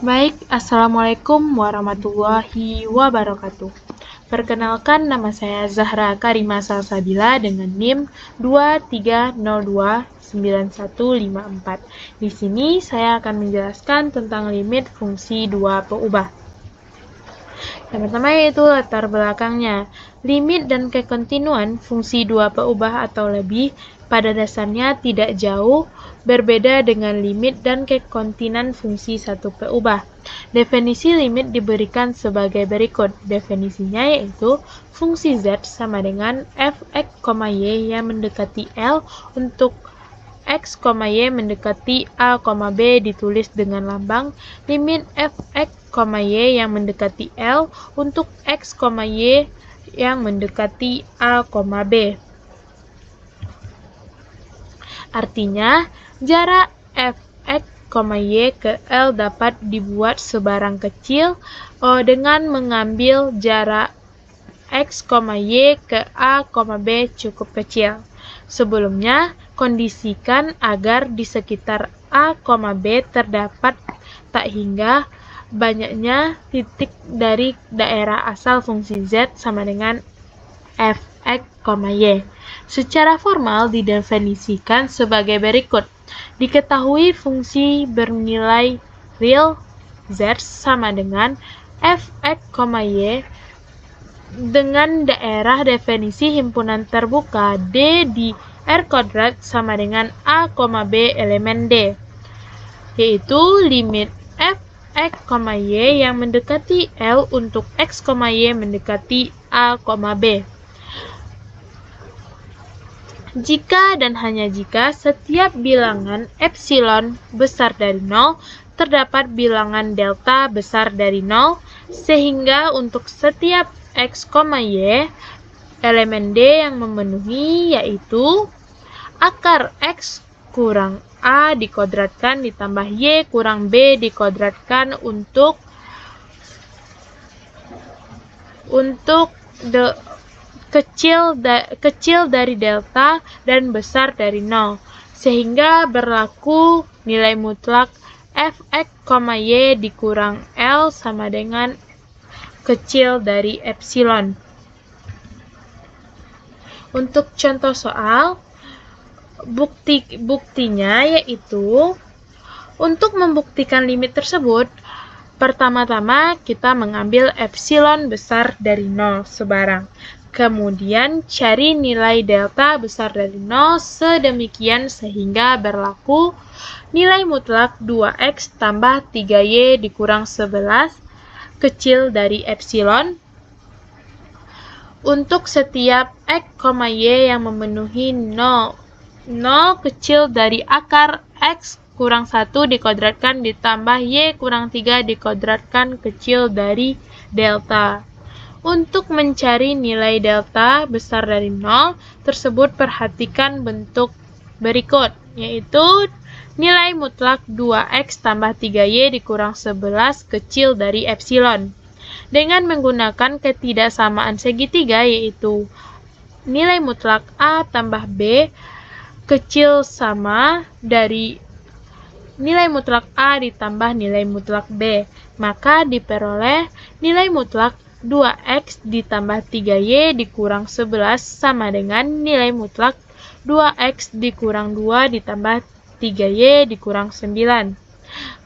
Baik, Assalamualaikum warahmatullahi wabarakatuh. Perkenalkan, nama saya Zahra Karima Salsabila dengan NIM 23029154. Di sini saya akan menjelaskan tentang limit fungsi dua peubah. Yang pertama yaitu latar belakangnya. Limit dan kekontinuan fungsi dua peubah atau lebih pada dasarnya tidak jauh berbeda dengan limit dan kekontinuan fungsi satu peubah. Definisi limit diberikan sebagai berikut. Definisinya yaitu fungsi z sama dengan f(x, y) yang mendekati L untuk x, y mendekati a, b ditulis dengan lambang limit f(x, y) yang mendekati L untuk x, y yang mendekati a, b. Artinya, jarak f(x, y) ke L dapat dibuat sebarang kecil dengan mengambil jarak x, y ke a, b cukup kecil. Sebelumnya, kondisikan agar di sekitar a, b terdapat tak hingga banyaknya titik dari daerah asal fungsi z sama dengan f(x, y). Secara formal didefinisikan sebagai berikut. Diketahui fungsi bernilai real z sama dengan f(x, y) dengan daerah definisi himpunan terbuka D di R² sama dengan A, B elemen D, yaitu limit f(x, y) yang mendekati L untuk x, y mendekati a, b. Jika dan hanya jika setiap bilangan epsilon besar dari 0, terdapat bilangan delta besar dari 0, sehingga untuk setiap x, y, elemen D yang memenuhi yaitu akar x kurang a dikodratkan ditambah y kurang b dikodratkan untuk kecil dari delta dan besar dari 0, sehingga berlaku nilai mutlak f(x, y) dikurang L sama dengan kecil dari epsilon. Untuk contoh soal, buktinya yaitu untuk membuktikan limit tersebut, pertama-tama kita mengambil epsilon besar dari 0 sebarang. Kemudian cari nilai delta besar dari 0 sedemikian sehingga berlaku nilai mutlak 2x tambah 3y dikurang 11 kecil dari epsilon untuk setiap x, y yang memenuhi 0 kecil dari akar x kurang 1 dikodratkan ditambah y kurang 3 dikodratkan kecil dari delta. Untuk mencari nilai delta besar dari 0 tersebut, perhatikan bentuk berikut, yaitu nilai mutlak 2x tambah 3y dikurang 11 kecil dari epsilon. Dengan menggunakan ketidaksamaan segitiga, yaitu nilai mutlak a tambah b kecil sama dari nilai mutlak a ditambah nilai mutlak b, maka diperoleh nilai mutlak 2x ditambah 3y dikurang 11 sama dengan nilai mutlak 2x dikurang 2 ditambah 3y dikurang 9.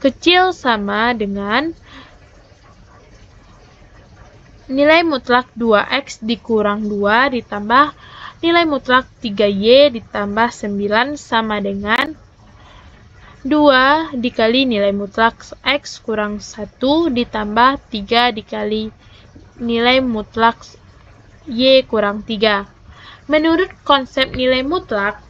Kecil sama dengan nilai mutlak 2x dikurang 2 ditambah nilai mutlak 3y ditambah 9 sama dengan 2 dikali nilai mutlak x kurang 1 ditambah 3 dikali nilai mutlak y kurang 3. Menurut konsep nilai mutlak,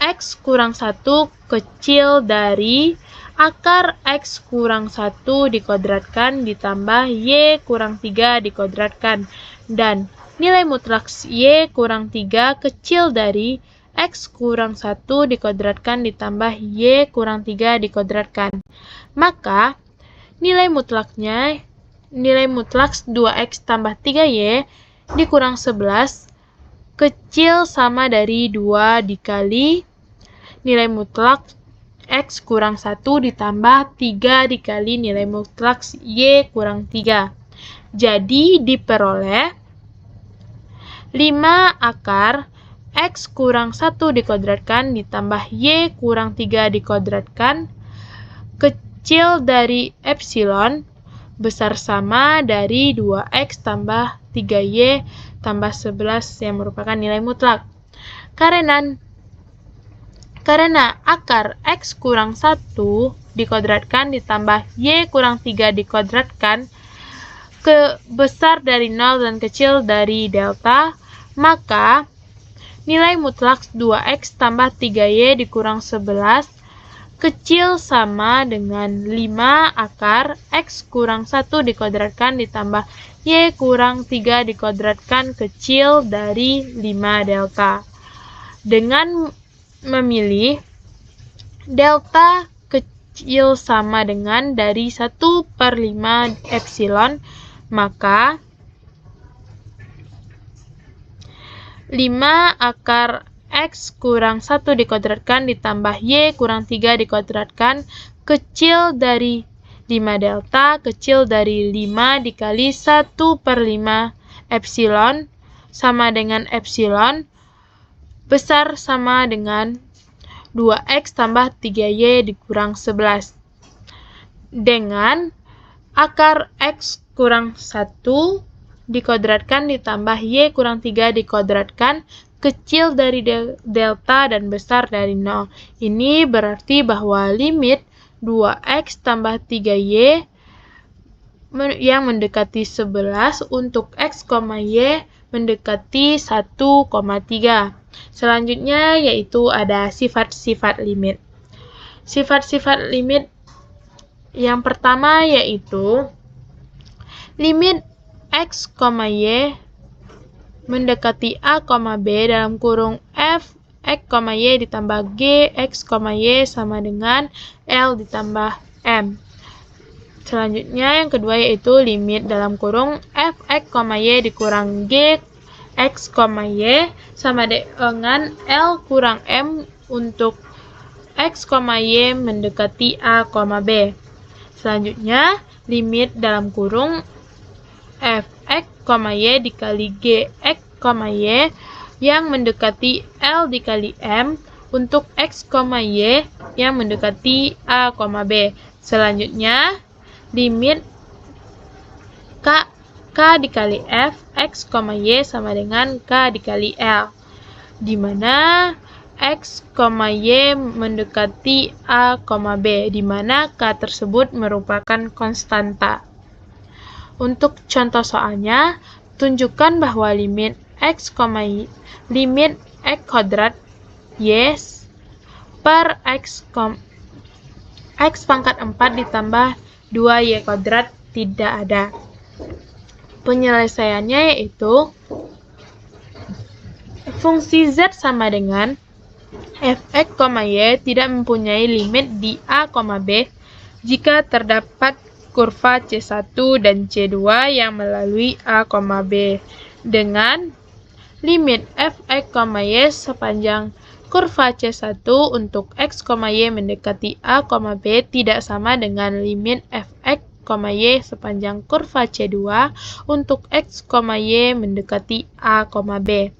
x kurang 1 kecil dari akar x kurang 1 dikodratkan ditambah y kurang 3 dikodratkan, dan nilai mutlak y kurang 3 kecil dari x kurang 1 dikodratkan ditambah y kurang 3 dikodratkan. Maka, nilai mutlak 2x tambah 3y dikurang 11 kecil sama dari 2 dikali nilai mutlak X kurang 1 ditambah 3 dikali nilai mutlak Y kurang 3. Jadi diperoleh 5 akar X kurang 1 dikodratkan ditambah Y kurang 3 dikodratkan kecil dari epsilon besar sama dari 2X tambah 3Y tambah 11 yang merupakan nilai mutlak. Karena akar X kurang 1 dikodratkan ditambah Y kurang 3 dikodratkan besar dari 0 dan kecil dari delta, maka nilai mutlak 2X tambah 3Y dikurang 11 kecil sama dengan 5 akar X kurang 1 dikodratkan ditambah Y kurang 3 dikodratkan kecil dari 5 delta. Dengan memilih delta kecil sama dengan dari 1/5 epsilon, maka 5 akar X kurang 1 dikodratkan ditambah Y kurang 3 dikodratkan kecil dari 5 delta kecil dari 5 dikali 1/5 epsilon sama dengan epsilon besar sama dengan 2X tambah 3Y dikurang 11. Dengan akar X kurang 1 dikodratkan ditambah Y kurang 3 dikodratkan kecil dari delta dan besar dari 0. Ini berarti bahwa limit 2X tambah 3Y yang mendekati 11 untuk X, Y mendekati 1,3. Selanjutnya yaitu ada sifat-sifat limit. Sifat-sifat limit yang pertama yaitu limit X, Y mendekati A, B dalam kurung F, X, Y ditambah G, X, Y sama dengan L ditambah M. Selanjutnya yang kedua yaitu limit dalam kurung F, X, Y dikurang G, X, Y sama dengan L kurang M untuk X, Y mendekati A, B. Selanjutnya limit dalam kurung F, X, Y dikali G, X, Y yang mendekati L dikali M untuk X, Y yang mendekati A, B. Selanjutnya, limit K dikali F, X, Y sama dengan K dikali L, di mana X, Y mendekati A, B, di mana K tersebut merupakan konstanta. Untuk contoh soalnya, tunjukkan bahwa limit X kuadrat Y per X pangkat 4 ditambah 2Y kuadrat tidak ada. Penyelesaiannya yaitu fungsi Z sama dengan Fx, Y tidak mempunyai limit di A, B jika terdapat kurva C1 dan C2 yang melalui A, B dengan limit Fx, Y sepanjang kurva C1 untuk X, Y mendekati A, B tidak sama dengan limit Fx, Y sepanjang kurva C2 untuk X, Y mendekati A, B.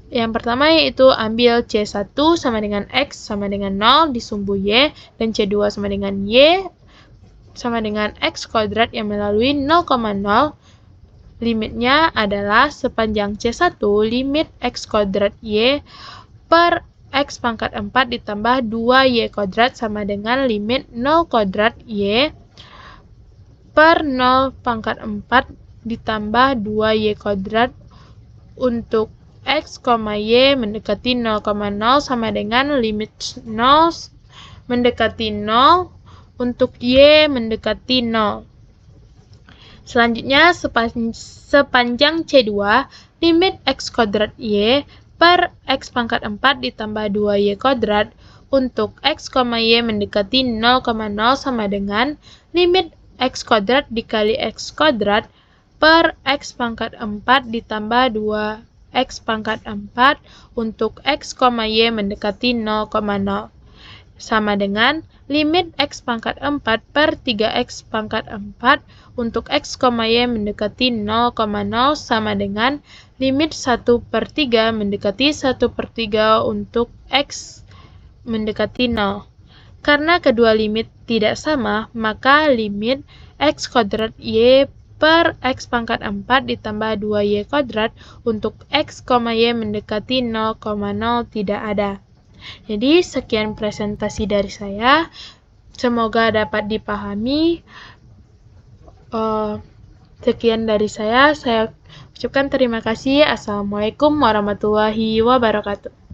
Yang pertama yaitu ambil C1 sama dengan X sama dengan 0 disumbu Y dan C2 sama dengan Y sama dengan X kuadrat yang melalui 0,0. Limitnya adalah sepanjang C1 limit X kuadrat Y per X pangkat 4 ditambah 2Y kuadrat sama dengan limit 0 kuadrat Y per 0 pangkat 4 ditambah 2Y kuadrat untuk X, Y mendekati 0,0 sama dengan limit 0 mendekati 0 untuk Y mendekati 0. Selanjutnya, sepanjang C2, limit X kuadrat Y per X pangkat 4 ditambah 2Y kuadrat untuk X, Y mendekati 0,0 sama dengan limit X kuadrat dikali X kuadrat per X pangkat 4 ditambah 2X pangkat 4 untuk X, Y mendekati 0,0. sama dengan limit x pangkat 4 per 3x pangkat 4 untuk x, y mendekati 0,0 sama dengan limit 1 per 3 mendekati 1 per 3 untuk x mendekati 0. Karena kedua limit tidak sama, maka limit x kuadrat y per x pangkat 4 ditambah 2y kuadrat untuk x, y mendekati 0,0 tidak ada. Jadi, sekian presentasi dari saya. Semoga dapat dipahami. Sekian dari saya. Saya ucapkan terima kasih. Assalamualaikum warahmatullahi wabarakatuh.